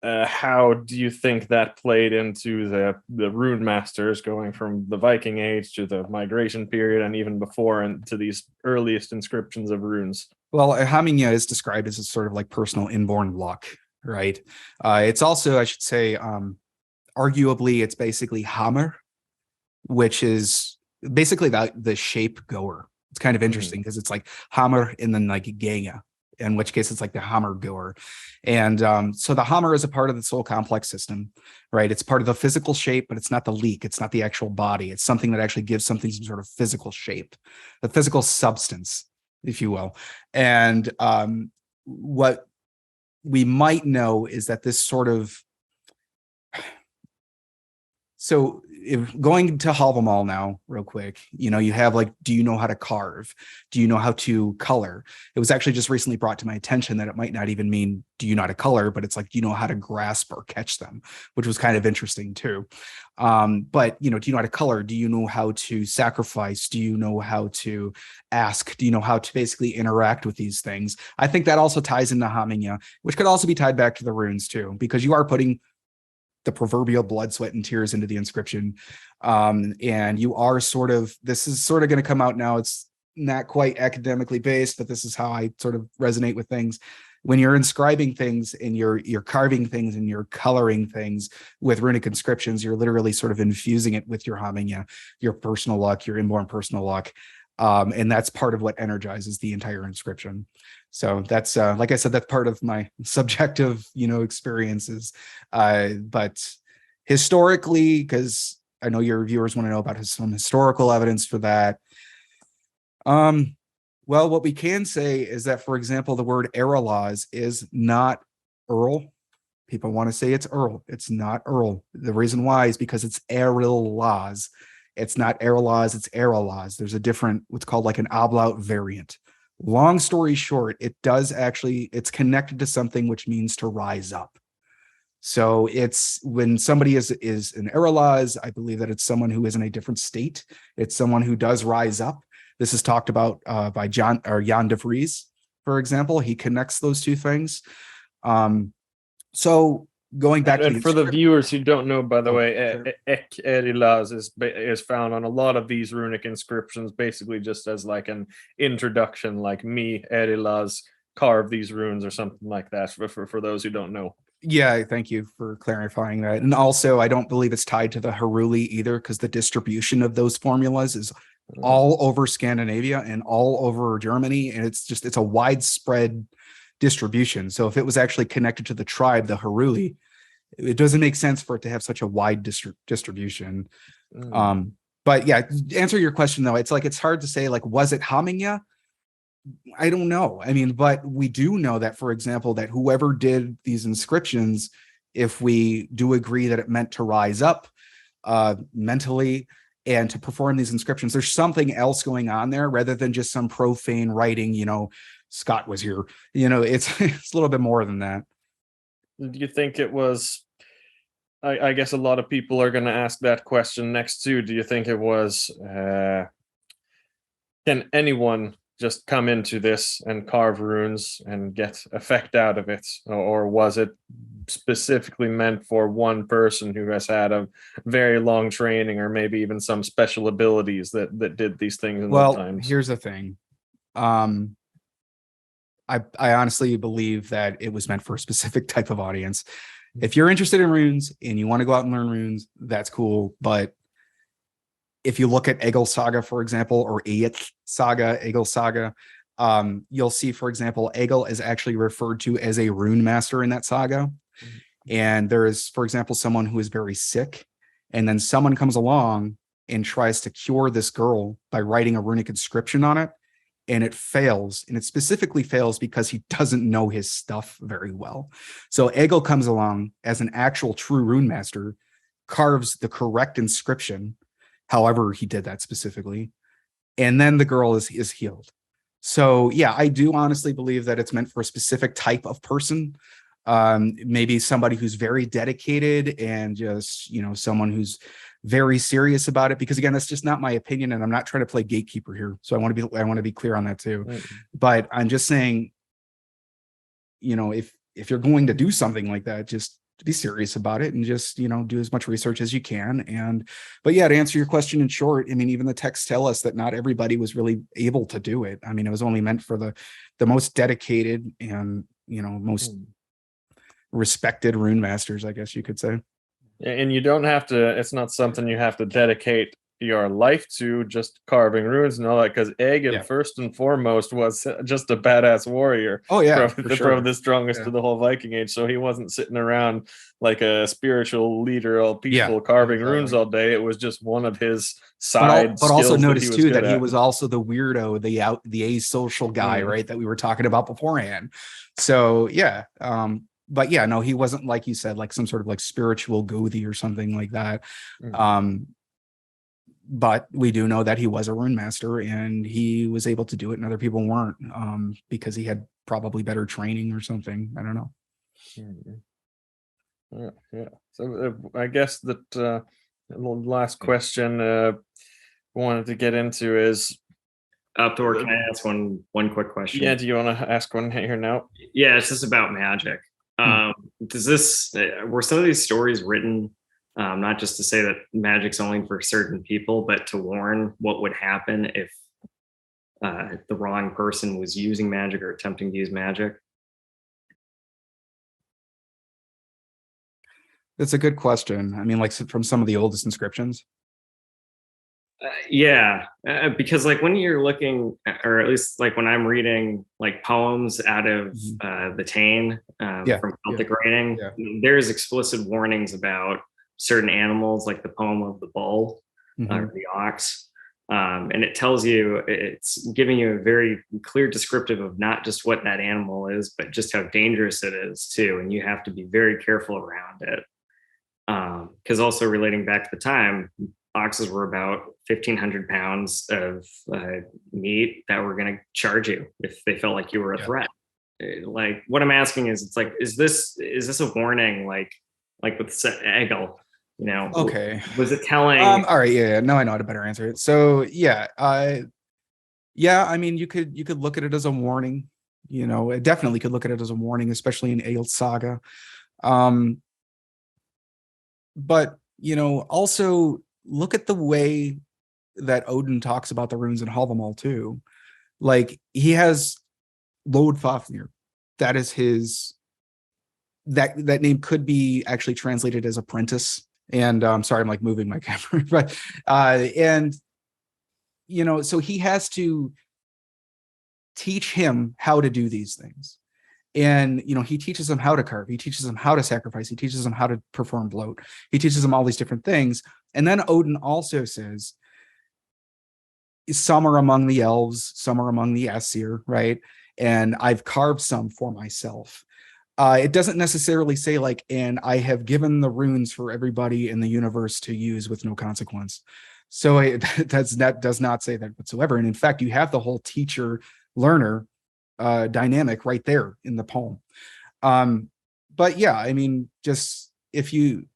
[SPEAKER 2] how do you think that played into the rune masters, going from the Viking Age to the migration period and even before, and to these earliest inscriptions of runes?
[SPEAKER 3] Well, hamingya is described as a sort of like personal inborn luck. Right. It's also, I should say, arguably, it's basically hammer, which is basically the shape goer. It's kind of interesting because it's like hammer and then like ganga, in which case it's like the hammer goer. And so the hammer is a part of the soul complex system, right? It's part of the physical shape, but it's not the leak. It's not the actual body. It's something that actually gives something some sort of physical shape, the physical substance, if you will. And what we might know is that this sort of, so if going to Havamal now real quick, you have like, do you know how to carve? Do you know how to color? It was actually just recently brought to my attention that it might not even mean, do you know how to color, but it's like, do you know how to grasp or catch them, which was kind of interesting too. But, do you know how to color? Do you know how to sacrifice? Do you know how to ask? Do you know how to basically interact with these things? I think that also ties into hamingya, which could also be tied back to the runes too, because you are putting the proverbial blood, sweat, and tears into the inscription. And you are this is sort of going to come out now. It's not quite academically based, but this is how I sort of resonate with things. When you're inscribing things and you're carving things and you're coloring things with runic inscriptions, you're literally sort of infusing it with your hamingya, your personal luck, your inborn personal luck. And that's part of what energizes the entire inscription. So that's like I said, that's part of my subjective, experiences. But historically, because I know your viewers want to know about some historical evidence for that. Well, what we can say is that, for example, the word Erelaz is not Earl. People want to say it's Earl. It's not Earl. The reason why is because it's Erelaz. It's not Erelaz, it's Erelaz. There's a different, what's called like an ablaut variant. Long story short, it's connected to something which means to rise up. So it's when somebody is an Erelaz, I believe that it's someone who is in a different state. It's someone who does rise up. This is talked about by Jan de Vries, for example. He connects those two things. So going back
[SPEAKER 2] and
[SPEAKER 3] to
[SPEAKER 2] for the viewers who don't know, by the way,
[SPEAKER 3] sure.
[SPEAKER 2] Ek Erilaz is found on a lot of these runic inscriptions, basically just as like an introduction, like me, Erilaz, carve these runes or something like that, for those who don't know.
[SPEAKER 3] Yeah, thank you for clarifying that. And also, I don't believe it's tied to the Heruli either, because the distribution of those formulas is all over Scandinavia and all over Germany. And it's a widespread distribution. So if it was actually connected to the tribe, the Heruli, it doesn't make sense for it to have such a wide distribution. But yeah, to answer your question though, it's hard to say, like, was it Hamingia? I don't know. I mean, but we do know that, for example, that whoever did these inscriptions, if we do agree that it meant to rise up mentally and to perform these inscriptions, there's something else going on there rather than just some profane writing, Scott was here. It's a little bit more than that.
[SPEAKER 2] Do you think it was, I guess a lot of people are going to ask that question next too. Do you think it was, can anyone just come into this and carve runes and get effect out of it? Or was it specifically meant for one person who has had a very long training or maybe even some special abilities that did these things in those times?
[SPEAKER 3] Here's the thing. I honestly believe that it was meant for a specific type of audience. If you're interested in runes and you want to go out and learn runes, that's cool. But if you look at Egil Saga, for example, or Egil Saga, you'll see, for example, Egil is actually referred to as a rune master in that saga. And there is, for example, someone who is very sick, and then someone comes along and tries to cure this girl by writing a runic inscription on it, and it fails. And it specifically fails because he doesn't know his stuff very well. So Egil comes along as an actual true rune master, carves the correct inscription, however he did that specifically, and then the girl is healed. So yeah, I do honestly believe that it's meant for a specific type of person. Maybe somebody who's very dedicated and just, someone who's very serious about it, because again, that's just not my opinion, and I'm not trying to play gatekeeper here. So I want to be clear on that too. But I'm just saying, if you're going to do something like that, just be serious about it and just, do as much research as you can. But yeah, to answer your question in short, I mean, even the texts tell us that not everybody was really able to do it. I mean, it was only meant for the most dedicated and, most respected rune masters, I guess you could say.
[SPEAKER 2] And you don't have to, it's not something you have to dedicate your life to, just carving runes and all that, because Egil, first and foremost, was just a badass warrior.
[SPEAKER 3] Oh yeah,
[SPEAKER 2] probably the strongest of the whole Viking age. So he wasn't sitting around like a spiritual leader, all peaceful, carving runes all day. It was just one of his side
[SPEAKER 3] but also notice too that
[SPEAKER 2] he
[SPEAKER 3] was also the weirdo, the asocial guy, right, that we were talking about beforehand. So yeah, but yeah, no, he wasn't, like you said, like some sort of like spiritual Gothi or something like that. But we do know that he was a rune master and he was able to do it and other people weren't, because he had probably better training or something. I don't know.
[SPEAKER 2] Yeah. So I guess that the last question I wanted to get into is,
[SPEAKER 1] Thor, can I ask one quick question?
[SPEAKER 2] Yeah, do you want to ask one here now?
[SPEAKER 1] Yeah, it's just about magic. Were some of these stories written not just to say that magic's only for certain people, but to warn what would happen if the wrong person was using magic or attempting to use magic?
[SPEAKER 3] That's a good question. I mean, like from some of the oldest inscriptions.
[SPEAKER 1] Because like when you're looking, or at least like when I'm reading like poems out of the Tane from Celtic writing, there's explicit warnings about certain animals, like the poem of the bull or the ox. And it tells you, it's giving you a very clear descriptive of not just what that animal is, but just how dangerous it is too. And you have to be very careful around it. Because also relating back to the time, oxes were about 1,500 pounds of meat that were going to charge you if they felt like you were a threat. Like what I'm asking is, it's like, is this a warning? Like with Eggle, you know?
[SPEAKER 3] Okay.
[SPEAKER 1] Was it telling?
[SPEAKER 3] All right. Yeah. Now I know how to better answer it. So I mean, you could look at it as a warning. You know, it definitely could look at it as a warning, especially in Egil's saga. But you know, also look at the way that Odin talks about the runes in Havamal too. Like he has Lodfafnir. That is his. That name could be actually translated as apprentice. And sorry, I'm like moving my camera, but and you know, so he has to teach him how to do these things. And, you know, he teaches them how to carve. He teaches them how to sacrifice. He teaches them how to perform bloat. He teaches them all these different things. And then Odin also says, some are among the elves, some are among the Aesir, right? And I've carved some for myself. It doesn't necessarily say like, and I have given the runes for everybody in the universe to use with no consequence. So that does not say that whatsoever. And in fact, you have the whole teacher-learner dynamic right there in the poem. But yeah, I mean, just in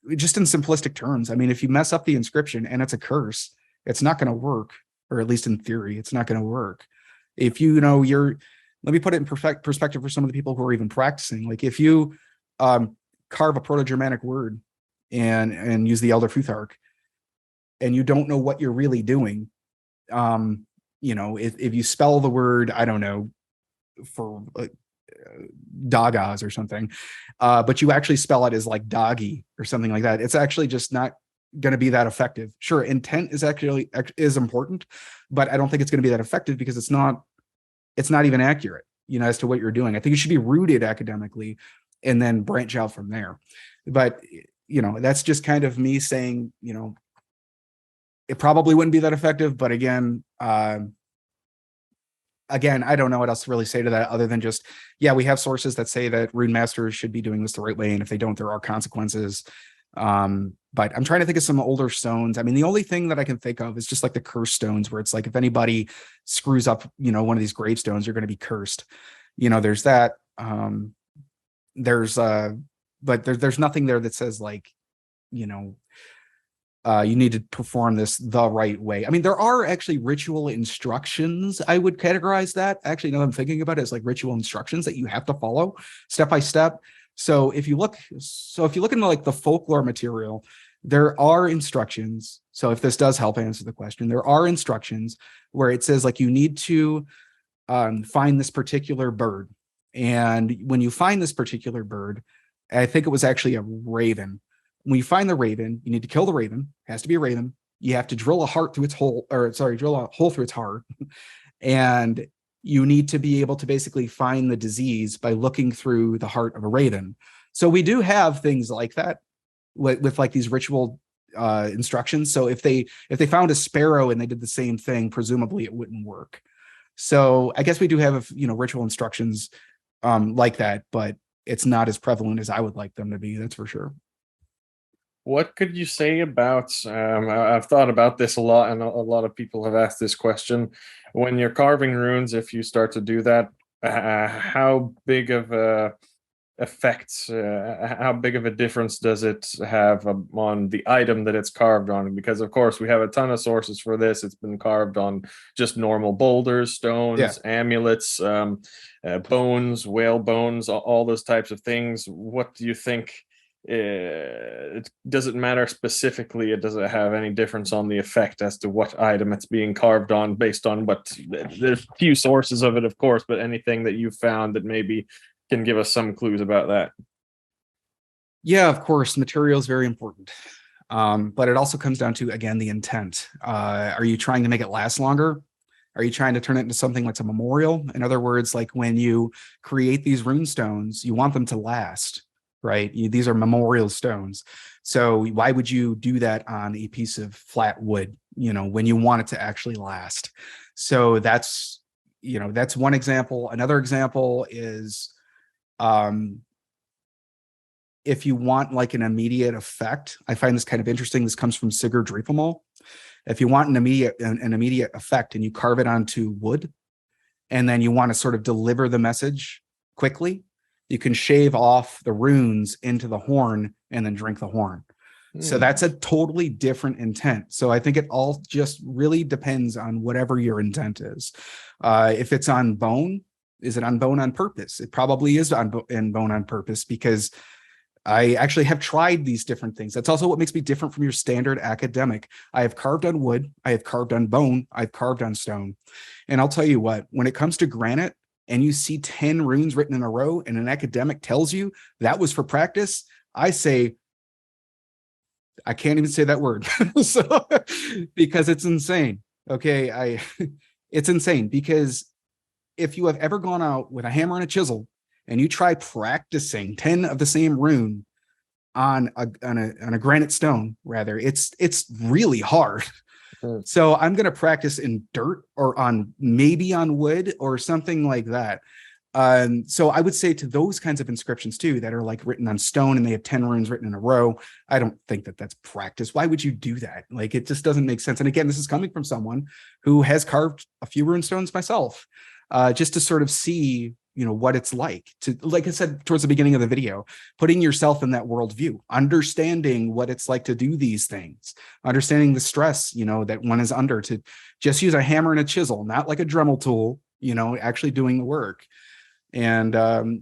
[SPEAKER 3] simplistic terms, I mean, if you mess up the inscription and it's a curse, it's not going to work, or at least in theory, it's not going to work. If you know, let me put it in perspective for some of the people who are even practicing. Like if you carve a proto-Germanic word and use the Elder Futhark, and you don't know what you're really doing, you know, if you spell the word, I don't know, for Dagas or something, but you actually spell it as like doggy or something like that, it's actually just not going to be that effective. Sure, intent is important, but I don't think it's going to be that effective because it's not even accurate, you know, as to what you're doing. I think it should be rooted academically and then branch out from there. But, you know, that's just kind of me saying, you know, it probably wouldn't be that effective. But again, I don't know what else to really say to that other than just, yeah, we have sources that say that rune masters should be doing this the right way. And if they don't, there are consequences. But I'm trying to think of some older stones. I mean, the only thing that I can think of is just like the curse stones, where it's like, if anybody screws up, you know, one of these gravestones, you're going to be cursed. You know, there's that. But there's nothing there that says like, you know, you need to perform this the right way. I mean, there are actually ritual instructions. I would categorize that. Actually, now that I'm thinking about it, it's like ritual instructions that you have to follow step by step. So if you look into like the folklore material, there are instructions. So if this does help answer the question, there are instructions where it says like you need to find this particular bird. And when you find this particular bird, I think it was actually a raven. When you find the raven, you need to kill the raven. It has to be a raven. You have to drill a hole through its heart. And you need to be able to basically find the disease by looking through the heart of a raven. So we do have things like that with like these ritual instructions. So if they found a sparrow and they did the same thing, presumably it wouldn't work. So I guess we do have, you know, ritual instructions like that, but it's not as prevalent as I would like them to be. That's for sure.
[SPEAKER 2] What could you say about, I've thought about this a lot, and a lot of people have asked this question. When you're carving runes, if you start to do that, how big of a effect, how big of a difference does it have on the item that it's carved on? Because of course we have a ton of sources for this. It's been carved on just normal boulders, stones, amulets, bones, whale bones, all those types of things. What do you think? It doesn't matter specifically. It doesn't have any difference on the effect as to what item it's being carved on, based on what, there's few sources of it, of course, but anything that you've found that maybe can give us some clues about that.
[SPEAKER 3] Yeah, of course, material is very important. But it also comes down to, again, the intent. Are you trying to make it last longer? Are you trying to turn it into something that's a memorial? In other words, like when you create these rune stones, you want them to last, right? These are memorial stones. So why would you do that on a piece of flat wood, when you want it to actually last? So that's one example. Another example is, if you want like an immediate effect, I find this kind of interesting. This comes from Sigurd Driepelmal. If you want an immediate effect and you carve it onto wood, and then you want to sort of deliver the message quickly, you can shave off the runes into the horn and then drink the horn. So that's a totally different intent. So I think it all just really depends on whatever your intent is. If it's on bone, is it on bone on purpose? It probably is on bone on purpose, because I actually have tried these different things. That's also what makes me different from your standard academic. I have carved on wood, I have carved on bone, I've carved on stone. And I'll tell you what, when it comes to granite and you see 10 runes written in a row and an academic tells you that was for practice, I say, I can't even say that word. So, because it's insane. Okay. It's insane, because if you have ever gone out with a hammer and a chisel and you try practicing 10 of the same rune on a granite stone, rather, it's really hard. So I'm going to practice in dirt or maybe on wood or something like that. So I would say to those kinds of inscriptions too, that are like written on stone and they have 10 runes written in a row, I don't think that that's practice. Why would you do that? Like, it just doesn't make sense. And again, this is coming from someone who has carved a few rune stones myself, just to sort of see, what it's like to, like I said, towards the beginning of the video, putting yourself in that worldview, understanding what it's like to do these things, understanding the stress, that one is under, to just use a hammer and a chisel, not like a Dremel tool, actually doing the work. And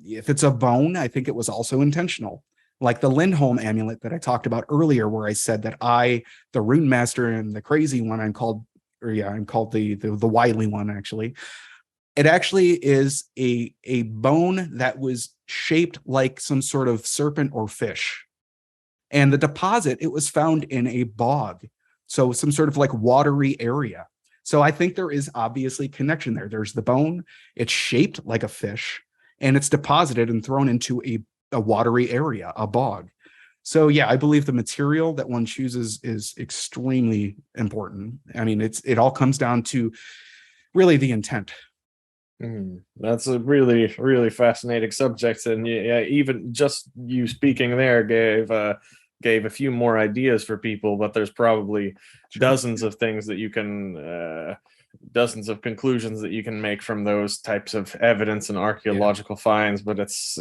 [SPEAKER 3] if it's a bone, I think it was also intentional. Like the Lindholm amulet that I talked about earlier, where I said that the rune master and the crazy one, I'm called the wily one, actually. It actually is a bone that was shaped like some sort of serpent or fish. And the deposit, it was found in a bog. So some sort of like watery area. So I think there is obviously connection there. There's the bone, it's shaped like a fish, and it's deposited and thrown into a watery area, a bog. So yeah, I believe the material that one chooses is extremely important. I mean, it all comes down to really the intent.
[SPEAKER 2] That's a really, really fascinating subject, and yeah, even just you speaking there gave a few more ideas for people. But there's probably dozens of things that you can, dozens of conclusions that you can make from those types of evidence and archaeological finds. But it's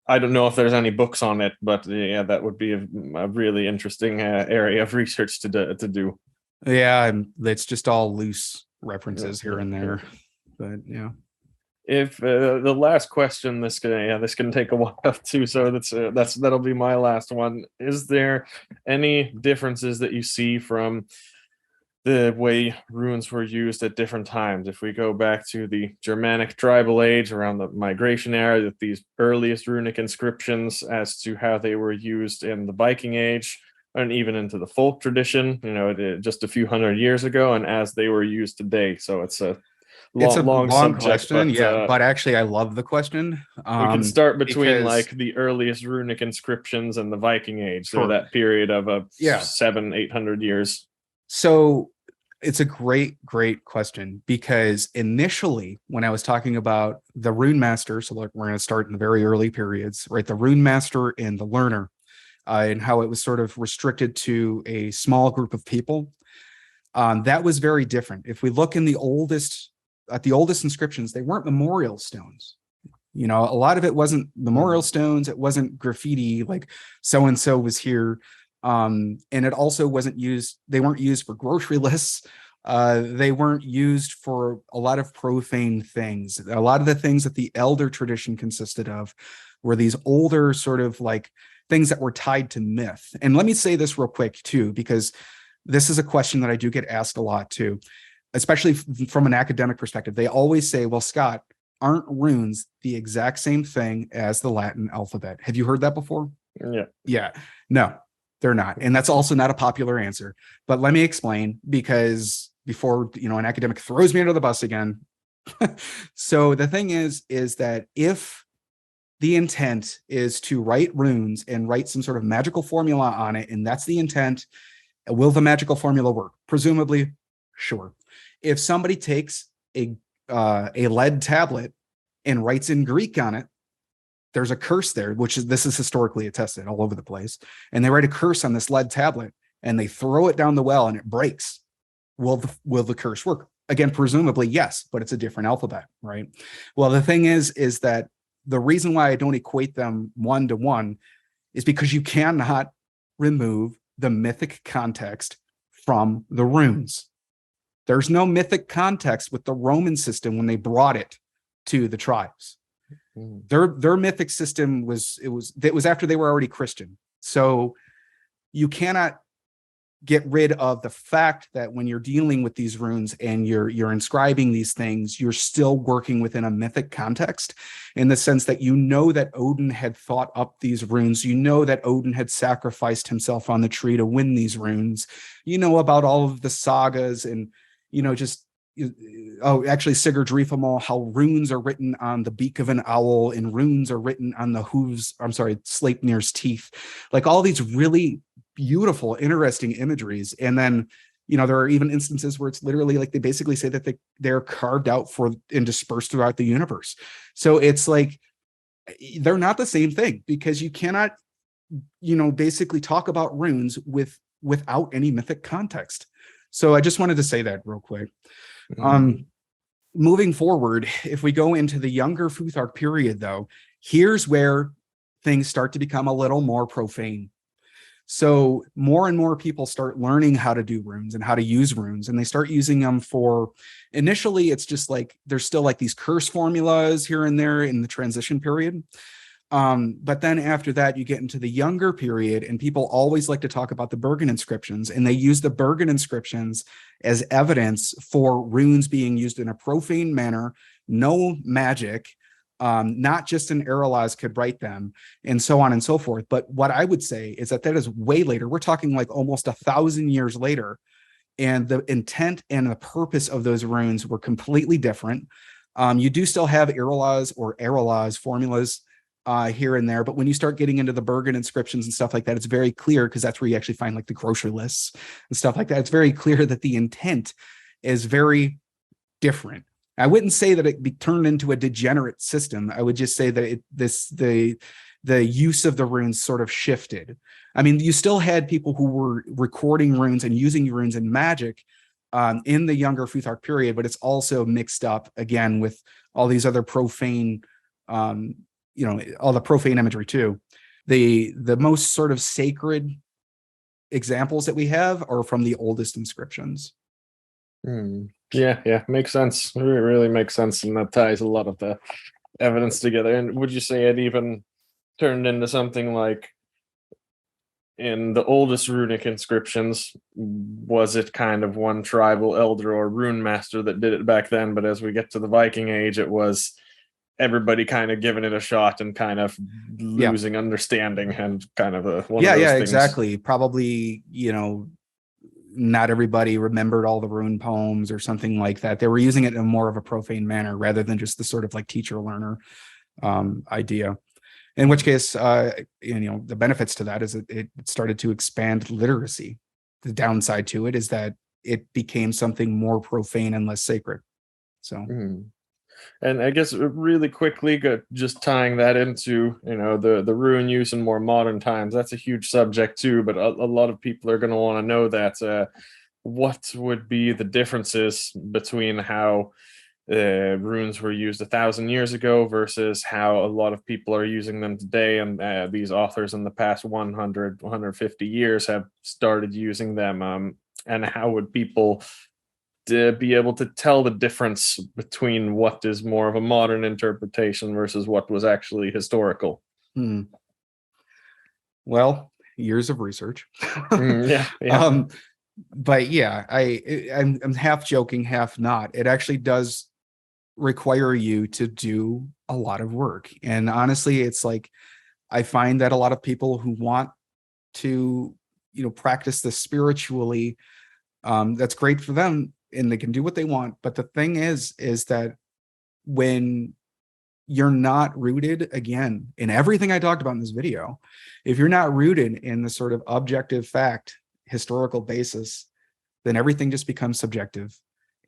[SPEAKER 2] I don't know if there's any books on it, but yeah, that would be a really interesting area of research to do.
[SPEAKER 3] Yeah, it's just all loose references here and there. But yeah,
[SPEAKER 2] if the last question, this can take a while too, so that'll be my last one. Is there any differences that you see from the way runes were used at different times? If we go back to the Germanic tribal age, around the migration era, that these earliest runic inscriptions, as to how they were used in the Viking age, and even into the folk tradition, just a few hundred years ago, and as they were used today. So it's a long subject,
[SPEAKER 3] question, but actually I love the question.
[SPEAKER 2] We can start between like the earliest runic inscriptions and the Viking age, so that period of 700-800 years.
[SPEAKER 3] So it's a great question, because initially when I was talking about the rune master, so like we're going to start in the very early periods, right? The rune master and the learner, and how it was sort of restricted to a small group of people. That was very different. If we look in the oldest inscriptions, they weren't memorial stones. A lot of it wasn't memorial stones. It wasn't graffiti like so-and-so was here. And it also wasn't used. They weren't used for grocery lists. They weren't used for a lot of profane things. A lot of the things that the elder tradition consisted of were these older sort of like things that were tied to myth. And let me say this real quick too, because this is a question that I do get asked a lot too, especially from an academic perspective. They always say, well, Scott, aren't runes the exact same thing as the Latin alphabet? Have you heard that before?
[SPEAKER 2] Yeah.
[SPEAKER 3] Yeah. No. They're not. And that's also not a popular answer. But let me explain, because before, an academic throws me under the bus again. So the thing is that if the intent is to write runes and write some sort of magical formula on it, and that's the intent, will the magical formula work? Presumably, sure. If somebody takes a lead tablet and writes in Greek on it, there's a curse there, this is historically attested all over the place. And they write a curse on this lead tablet and they throw it down the well and it breaks. Will the curse work? Again, presumably yes, but it's a different alphabet, right? Well, the thing is that the reason why I don't equate them one to one is because you cannot remove the mythic context from the runes. There's no mythic context with the Roman system when they brought it to the tribes. Their mythic system was after they were already Christian. So you cannot get rid of the fact that when you're dealing with these runes and you're inscribing these things, you're still working within a mythic context, in the sense that that Odin had thought up these runes. That Odin had sacrificed himself on the tree to win these runes. About all of the sagas and actually Sigurd Riefemal, how runes are written on the beak of an owl and runes are written on the Sleipnir's teeth, like all these really beautiful, interesting imageries. And then, there are even instances where it's literally like they basically say that they're carved out for and dispersed throughout the universe. So it's like, they're not the same thing, because you cannot, basically talk about runes without any mythic context. So I just wanted to say that real quick. Moving forward, if we go into the younger Futhark period, though, here's where things start to become a little more profane. So more and more people start learning how to do runes and how to use runes, and they start using them for, initially, it's just like, there's still like these curse formulas here and there in the transition period. But then after that, you get into the younger period, and people always like to talk about the Bergen inscriptions, and they use the Bergen inscriptions as evidence for runes being used in a profane manner, no magic, not just an Erelaz could write them, and so on and so forth. But what I would say is that is way later. We're talking like almost 1,000 years later, and the intent and the purpose of those runes were completely different. You do still have Erelaz formulas here and there, but when you start getting into the Bergen inscriptions and stuff like that, it's very clear, because that's where you actually find like the grocery lists and stuff like that. It's very clear that the intent is very different. I wouldn't say that it be turned into a degenerate system. I would just say that the use of the runes sort of shifted. I mean, you still had people who were recording runes and using runes in magic in the younger Futhark period, but it's also mixed up again with all these other profane, all the profane imagery too. The most sort of sacred examples that we have are from the oldest inscriptions.
[SPEAKER 2] Yeah, makes sense. It really makes sense, and that ties a lot of the evidence together. And would you say it even turned into something like, in the oldest runic inscriptions, was it kind of one tribal elder or rune master that did it back then? But as we get to the Viking Age, it was everybody kind of giving it a shot and kind of losing understanding, and kind of one of those things.
[SPEAKER 3] Exactly. Probably, not everybody remembered all the rune poems or something like that. They were using it in more of a profane manner rather than just the sort of like teacher learner idea. In which case, the benefits to that is it started to expand literacy. The downside to it is that it became something more profane and less sacred. So.
[SPEAKER 2] And I guess really quickly, just tying that into, the rune use in more modern times, that's a huge subject too, but a lot of people are going to want to know that what would be the differences between how runes were used 1,000 years ago versus how a lot of people are using them today. And these authors in the past 100, 150 years have started using them. And how would people to be able to tell the difference between what is more of a modern interpretation versus what was actually historical?
[SPEAKER 3] Well, years of research.
[SPEAKER 2] Yeah.
[SPEAKER 3] But yeah, I'm half joking, half not. It actually does require you to do a lot of work. And honestly, it's like, I find that a lot of people who want to practice this spiritually, that's great for them and they can do what they want. But the thing is that when you're not rooted, again, in everything I talked about in this video, if you're not rooted in the sort of objective fact, historical basis, then everything just becomes subjective.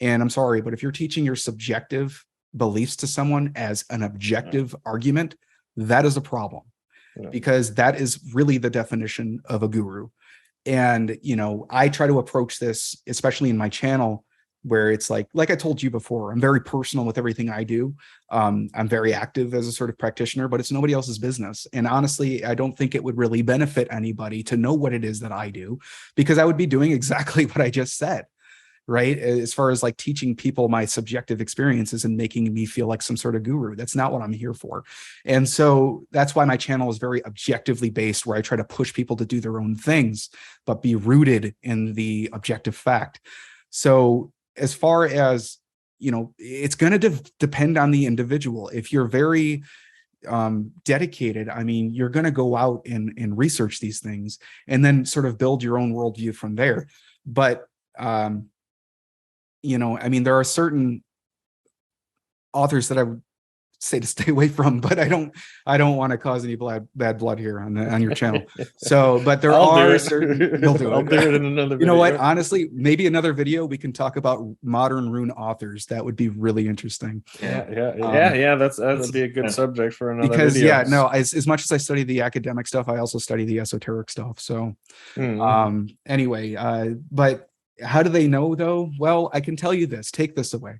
[SPEAKER 3] And I'm sorry, but if you're teaching your subjective beliefs to someone as an objective argument, that is a problem, because that is really the definition of a guru. And, I try to approach this, especially in my channel, where it's like I told you before, I'm very personal with everything I do. I'm very active as a sort of practitioner, but it's nobody else's business. And honestly, I don't think it would really benefit anybody to know what it is that I do, because I would be doing exactly what I just said, right? As far as like teaching people my subjective experiences and making me feel like some sort of guru. That's not what I'm here for. And so that's why my channel is very objectively based, where I try to push people to do their own things, but be rooted in the objective fact. So as far as, it's going to depend on the individual. If you're very dedicated, I mean, you're going to go out and research these things and then sort of build your own worldview from there. But, I mean, there are certain authors that I would say to stay away from, but I don't want to cause any bad blood here on your channel. So, but there are certain. You'll do it.
[SPEAKER 2] I'll do it in another video.
[SPEAKER 3] You know what? Honestly, maybe another video we can talk about modern rune authors. That would be really interesting.
[SPEAKER 2] Yeah. That'd be a good subject for another
[SPEAKER 3] because
[SPEAKER 2] video.
[SPEAKER 3] As much as I study the academic stuff, I also study the esoteric stuff. So, anyway, but how do they know though? Well, I can tell you this. Take this away.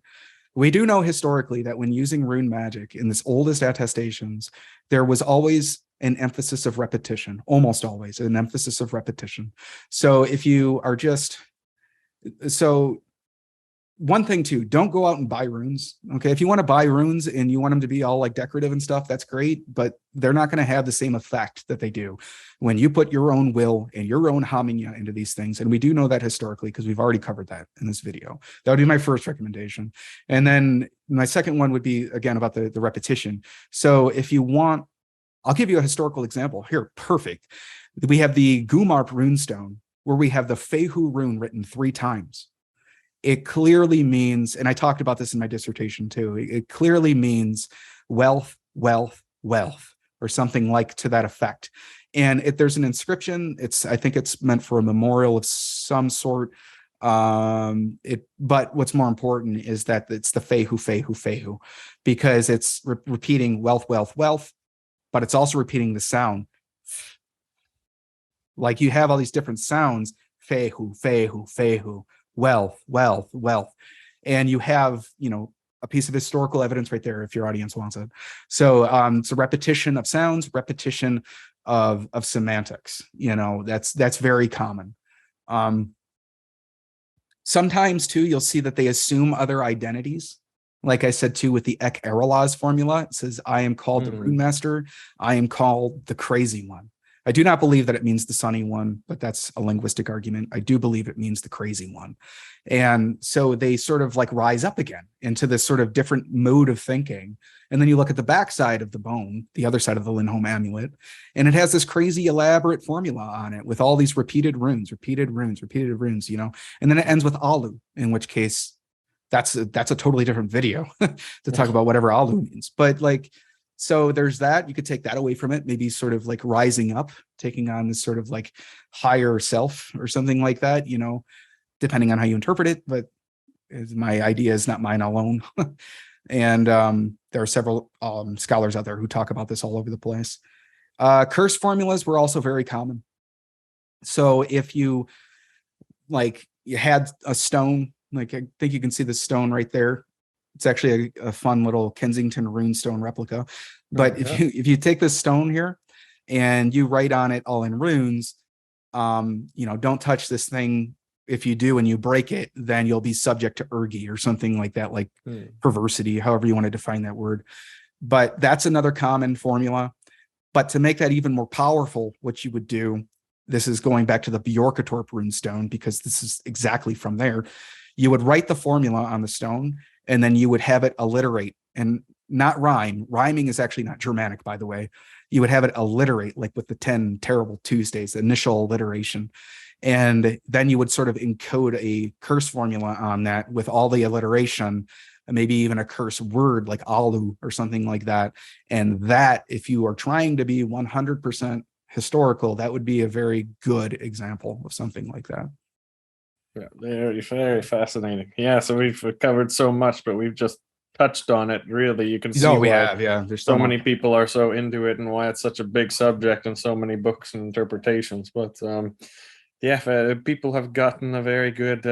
[SPEAKER 3] We do know historically that when using rune magic in this oldest attestations, there was always an emphasis of repetition, almost always an emphasis of repetition. So if you are one thing too, don't go out and buy runes. Okay. If you want to buy runes and you want them to be all like decorative and stuff, that's great, but they're not going to have the same effect that they do when you put your own will and your own hamingya into these things. And we do know that historically, because we've already covered that in this video. That would be my first recommendation. And then my second one would be, again, about the repetition. So if you want, I'll give you a historical example here. Perfect. We have the Gumarp runestone, where we have the Fehu rune written 3 times. It clearly means, and I talked about this in my dissertation too, it clearly means wealth, wealth, wealth, or something like to that effect. And if there's an inscription, I think it's meant for a memorial of some sort. But what's more important is that it's the Fehu, Fehu, Fehu, because it's repeating wealth, wealth, wealth, but it's also repeating the sound. Like you have all these different sounds, Fehu, Fehu, Fehu, wealth, wealth, wealth. And you have, a piece of historical evidence right there if your audience wants it. So it's a repetition of sounds, repetition of semantics. That's very common. Sometimes too, you'll see that they assume other identities. Like I said too, with the Ek Erelaz formula, it says, I am called the Rune Master. I am called the Crazy One. I do not believe that it means the sunny one, but that's a linguistic argument. I do believe it means the crazy one. And so they sort of like rise up again into this sort of different mode of thinking. And then you look at the backside of the bone, the other side of the Lindholm amulet, and it has this crazy elaborate formula on it with all these repeated runes, and then it ends with Alu, in which case that's a totally different video to talk about whatever Alu means. But so there's that. You could take that away from it, maybe sort of like rising up, taking on this sort of like higher self or something like that, depending on how you interpret it. But my idea is not mine alone. And there are several scholars out there who talk about this all over the place. Curse formulas were also very common. So if you had a stone, I think you can see the stone right there. It's actually a fun little Kensington runestone replica. But if you take this stone here and you write on it all in runes, don't touch this thing. If you do and you break it, then you'll be subject to ergi or something like that, like perversity, however you want to define that word. But that's another common formula. But to make that even more powerful, what you would do, this is going back to the Bjorkatorp runestone, because this is exactly from there. You would write the formula on the stone, and then you would have it alliterate. And not rhyme. Rhyming is actually not Germanic, by the way. You would have it alliterate, like with the 10 terrible Tuesdays, the initial alliteration. And then you would sort of encode a curse formula on that with all the alliteration, and maybe even a curse word like alu or something like that. And that, if you are trying to be 100% historical, that would be a very good example of something like that.
[SPEAKER 2] Yeah, very, very fascinating. Yeah, so we've covered so much, but we've just touched on it. Really, you can see
[SPEAKER 3] Oh, we
[SPEAKER 2] why
[SPEAKER 3] have, yeah. There's
[SPEAKER 2] so many people are so into it and why it's such a big subject and so many books and interpretations. But yeah, people have gotten a very good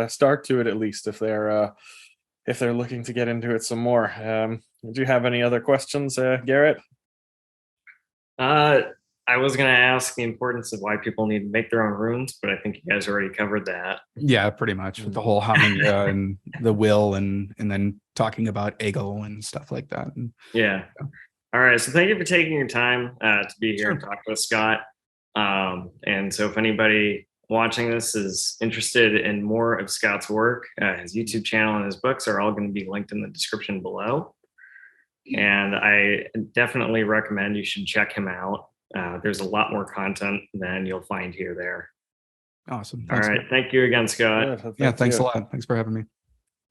[SPEAKER 2] start to it, at least if they're looking to get into it some more. Do you have any other questions, Garret?
[SPEAKER 1] I was going to ask the importance of why people need to make their own runes, but I think you guys already covered that.
[SPEAKER 3] Yeah, pretty much, with the whole humming and the will, and then talking about ego and stuff like that. And
[SPEAKER 1] yeah. All right. So thank you for taking your time to be here and talk with Scott. And so if anybody watching this is interested in more of Scott's work, his YouTube channel and his books are all going to be linked in the description below. And I definitely recommend you should check him out. There's a lot more content than you'll find here there.
[SPEAKER 3] awesome.
[SPEAKER 1] All right. Thank you again, Scott.
[SPEAKER 2] Good,
[SPEAKER 3] Yeah, thanks
[SPEAKER 2] you.
[SPEAKER 3] a lot. Thanks for having me.